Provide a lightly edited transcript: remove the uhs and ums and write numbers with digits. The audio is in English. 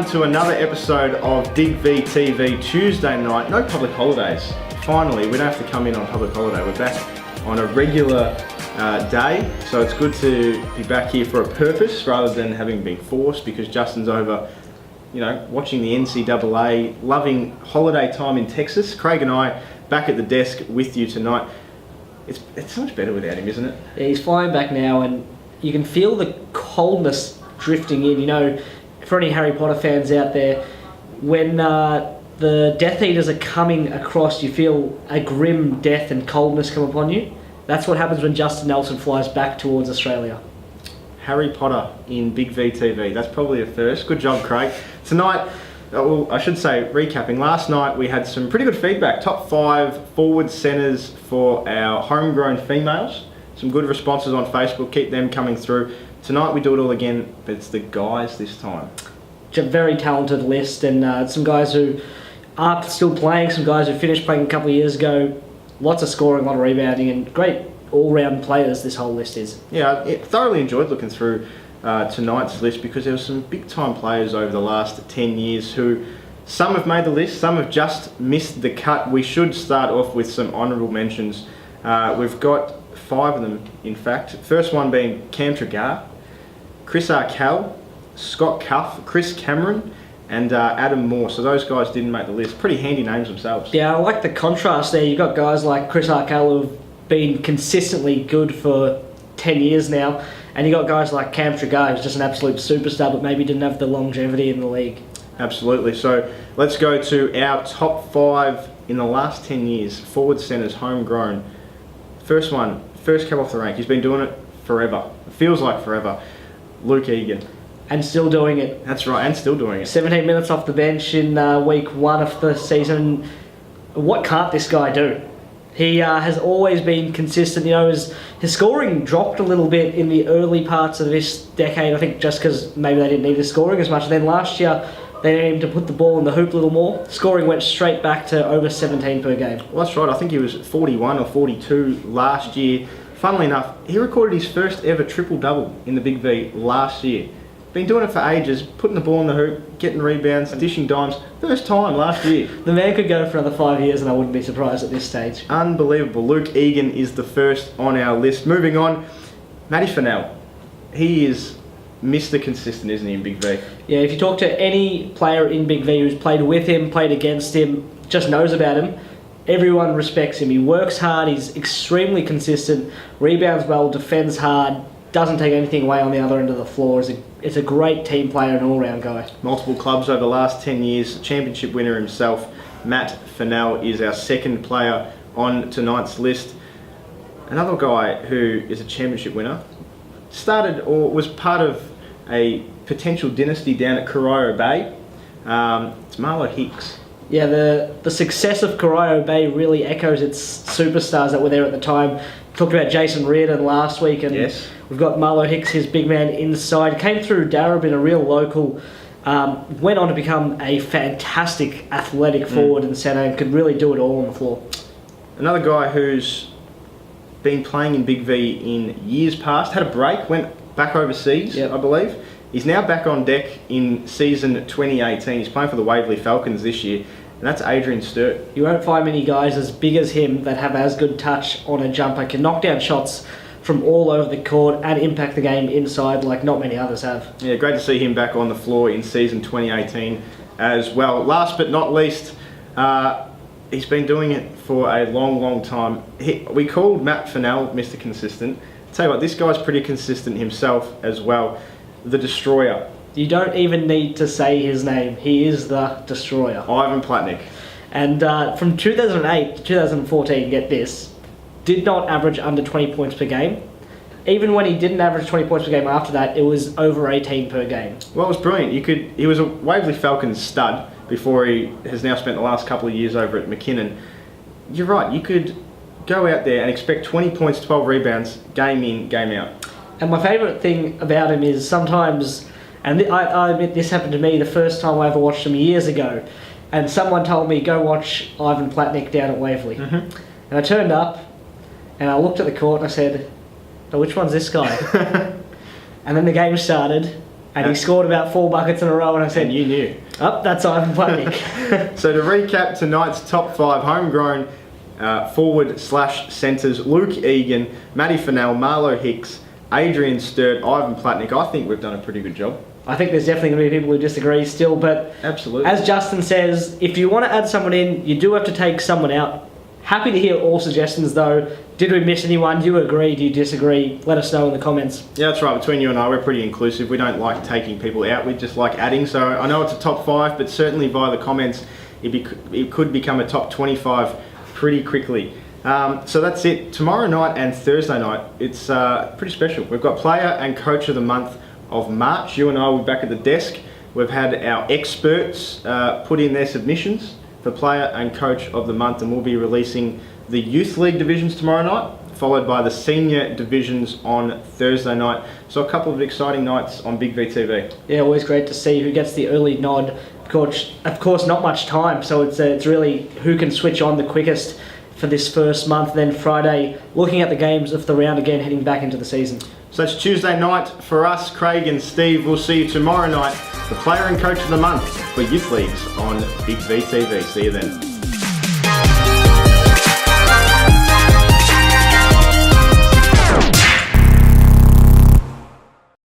to another episode of Dig V TV Tuesday night. No public holidays. Finally, we don't have to come in on public holiday. We're back on a regular day, so it's good to be back here for a purpose rather than having been forced, because Justin's over, watching the NCAA, loving holiday time in Texas. Craig and I back at the desk with you tonight. It's so much better without him, isn't it? Yeah, he's flying back now, and you can feel the coldness drifting in. For any Harry Potter fans out there, when the Death Eaters are coming across, you feel a grim death and coldness come upon you. That's what happens when Justin Nelson flies back towards Australia. Harry Potter in Big V TV. That's probably a first. Good job, Craig. Tonight, I should say, recapping, last night we had some pretty good feedback. Top 5 forward centres for our homegrown females. Some good responses on Facebook. Keep them coming through. Tonight we do it all again, but it's the guys this time. It's a very talented list, and some guys who are still playing, some guys who finished playing a couple of years ago. Lots of scoring, a lot of rebounding, and great all-round players this whole list is. Yeah, I thoroughly enjoyed looking through tonight's list, because there were some big-time players over the last 10 years who, some have made the list, some have just missed the cut. We should start off with some honourable mentions. We've got 5 of them, in fact. First one being Cam Tregar, Chris Arkell, Scott Cuff, Chris Cameron, and Adam Moore. So those guys didn't make the list. Pretty handy names themselves. Yeah, I like the contrast there. You've got guys like Chris Arkell who've been consistently good for 10 years now, and you got guys like Cam Tregar, who's just an absolute superstar, but maybe didn't have the longevity in the league. Absolutely. So let's go to our top 5 in the last 10 years, forward centres, homegrown. First one, first cab off the rank. He's been doing it forever. It feels like forever. Luke Egan. And still doing it. That's right, and still doing it. 17 minutes off the bench in week 1 of the season. What can't this guy do? He has always been consistent. His scoring dropped a little bit in the early parts of this decade, I think just because maybe they didn't need his scoring as much. And then last year, they needed him to put the ball in the hoop a little more. Scoring went straight back to over 17 per game. Well, that's right. I think he was 41 or 42 last year. Funnily enough, he recorded his first ever triple-double in the Big V last year. Been doing it for ages, putting the ball in the hoop, getting rebounds, dishing dimes. First time last year. The man could go for another 5 years and I wouldn't be surprised at this stage. Unbelievable. Luke Egan is the first on our list. Moving on, Matty Fennell. He is Mr. Consistent, isn't he, in Big V? Yeah, if you talk to any player in Big V who's played with him, played against him, just knows about him, everyone respects him. He works hard, he's extremely consistent, rebounds well, defends hard, doesn't take anything away on the other end of the floor. It's a great team player and all-round guy. Multiple clubs over the last 10 years, championship winner himself. Matt Fennell is our second player on tonight's list. Another guy who is a championship winner, started or was part of a potential dynasty down at Corio Bay. It's Marlow Hicks. Yeah, the success of Corio Bay really echoes its superstars that were there at the time. Talked about Jason Reardon last week, and yes, we've got Marlow Hicks, his big man inside. Came through Darabin, a real local. Went on to become a fantastic athletic forward and centre, and could really do it all on the floor. Another guy who's been playing in Big V in years past, had a break, went back overseas, yep, I believe. He's now back on deck in season 2018. He's playing for the Waverley Falcons this year, and that's Adrian Stewart. You won't find many guys as big as him that have as good touch on a jumper, can knock down shots from all over the court and impact the game inside like not many others have. Yeah, great to see him back on the floor in season 2018 as well. Last but not least, he's been doing it for a long, long time. We called Matt Fennell Mr. Consistent. Tell you what, this guy's pretty consistent himself as well. The Destroyer. You don't even need to say his name. He is the Destroyer. Ivan Platnick. And from 2008 to 2014, get this, did not average under 20 points per game. Even when he didn't average 20 points per game after that, it was over 18 per game. Well, it was brilliant. He was a Waverley Falcons stud before he has now spent the last couple of years over at McKinnon. You're right, you could go out there and expect 20 points, 12 rebounds, game in, game out. And my favourite thing about him is sometimes, and I admit this happened to me the first time I ever watched him years ago, and someone told me, go watch Ivan Platnick down at Waverley. And I turned up, and I looked at the court and I said, oh, which one's this guy? And then the game started, And he scored about 4 buckets in a row, and I said, And you knew. oh, that's Ivan Platnick. So to recap tonight's top 5 homegrown forward/centres, Luke Egan, Matty Fennell, Marlow Hicks, Adrian Stewart, Ivan Platnick. I think we've done a pretty good job. I think there's definitely going to be people who disagree still, but Absolutely. as Justin says, if you want to add someone in, you do have to take someone out. Happy to hear all suggestions though. Did we miss anyone? Do you agree? Do you disagree? Let us know in the comments. Yeah, that's right. Between you and I, we're pretty inclusive. We don't like taking people out. We just like adding. So I know it's a top 5, but certainly via the comments, it could become a top 25 pretty quickly. So that's it. Tomorrow night and Thursday night, it's pretty special. We've got Player and Coach of the Month of March. You and I will be back at the desk. We've had our experts put in their submissions for Player and Coach of the Month, and we'll be releasing the Youth League divisions tomorrow night, followed by the Senior divisions on Thursday night. So a couple of exciting nights on Big VTV. Yeah, always great to see who gets the early nod. Of course, not much time, so it's really who can switch on the quickest for this first month. Then Friday, looking at the games of the round again, heading back into the season. So it's Tuesday night for us, Craig and Steve. We'll see you tomorrow night, the Player and Coach of the Month for Youth Leagues on Big VTV. See you then.